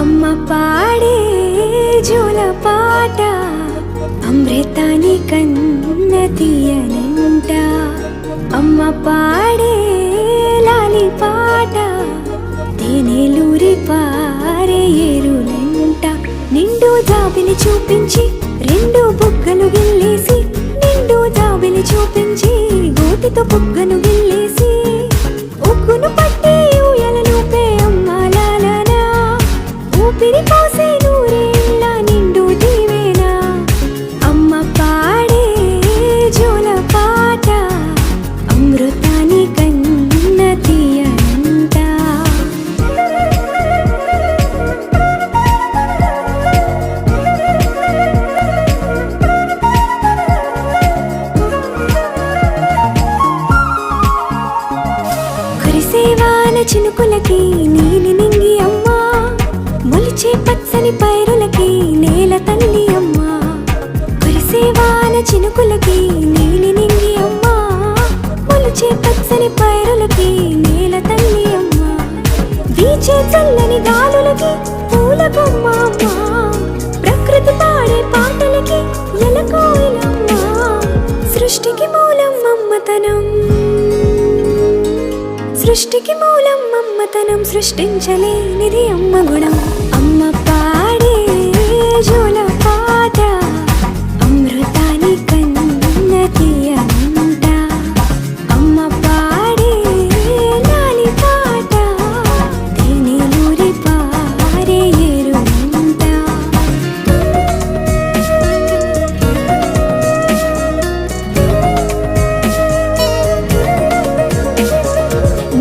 అమ్మ పాడే జోల పాట అమృతాని కన్న తీయనంట. అమ్మ పాడే లాలి పాట తేనెలూరి పారే ఏరులంట. నిండు జాబిలి చూపించి రెండు బుగ్గలు గిల్లేసి, నిండు జాబిలి చూపించి గోటితో బుగ్గను గిల్లేసి, ఉగ్గును పట్టి ఊయలలూపే అమ్మ లాలనా, ఊపిరి పోసే నూరేళ్ళ నిండు దీవేనా. అమ్మ పాడే జోల పాట అమృతాని కన్న తీయనంట. కురిసేవాన చినుకులకి నీలి నింగి అమ్మ, మొలిచే పచ్చని పైరులకి నేల తల్లి అమ్మ. కురిసేవాన చినుకులకి నీలి నింగి అమ్మ, మొలిచే పచ్చని పైరులకి నేల తల్లి అమ్మ. వీచే చల్లని గాలులకి పూల బొమ్మ అమ్మ, ప్రకృతి పాడే పాటలకి ఎలకోయిలమ్మ. సృష్టికి మూలం అమ్మతనం, సృష్టికి మూలం అమ్మతనం, సృష్టించలేనిది అమ్మ గుణం. అమ్మ పాడే జోల పాట అమృతాని కన్న తీయనంట. అమ్మ పాడే లాలి పాట తేనెలూరి పారే ఏరులంట.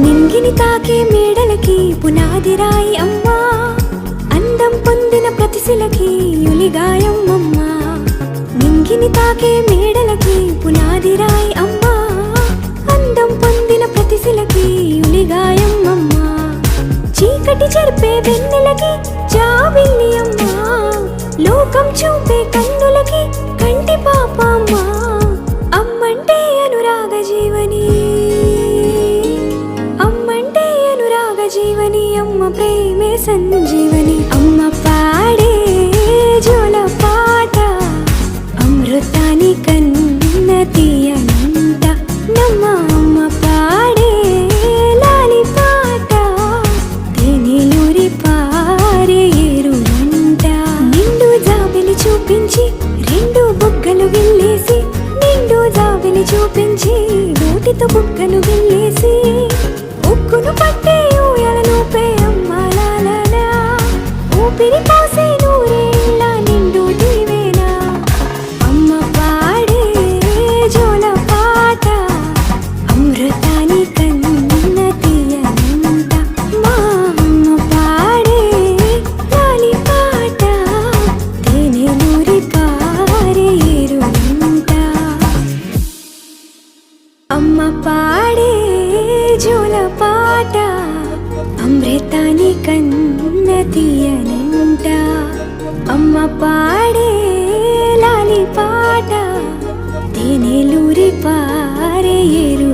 నింగిని తాకే మేడలకి పునాది రాయి అమ్మ, అందం పొందిన ప్రతిశిలకి యులిగాయం అమ్మ. నింగిని తాకే మేడలకి పునాది రాయి అమ్మ, అందం పొందిన ప్రతిశిలకి యులిగాయం అమ్మ. చీకటి చెరిపే వెన్నెలకి జాబిల్లి అమ్మ, లోకం చూపే కన్నులకి కంటి పాప అమ్మ. అమ్మంటే అనురాగ జీవని, అమ్మంటే అనురాగ జీవని, అమ్మ ప్రేమే సంజీవని. అమ్మ పాడే జోల పాట అమృతాని కన్న తీయనంట. నమ్మ అమ్మ పాడే లాలి పాట తేనెలూరి పారే ఏరులంట. నిండు జాబిలి చూపించి రెండు బుగ్గలు గిల్లేసి, నిండు జాబిలి చూపించి నోటితో బుగ్గను గిల్లేసి, ఉక్కును పట్టి ఊయలలూపే అమ్మ లాలనా, ఊపిరి పోసే నూరేళ్ళ నిండు దీవేనా. అమ్మ పాడే జోల పాట అమృతాని కన్న తీయనంట. మా అమ్మ పాడే లాలి పాట తేనెలూరి పారే ఏరులంట. అమ్మ పాడే జోల పాట అమృతాని కన్న తీయనంట. అమ్మ పాడే లాలి పాట తేనెలూరి పారే ఏరు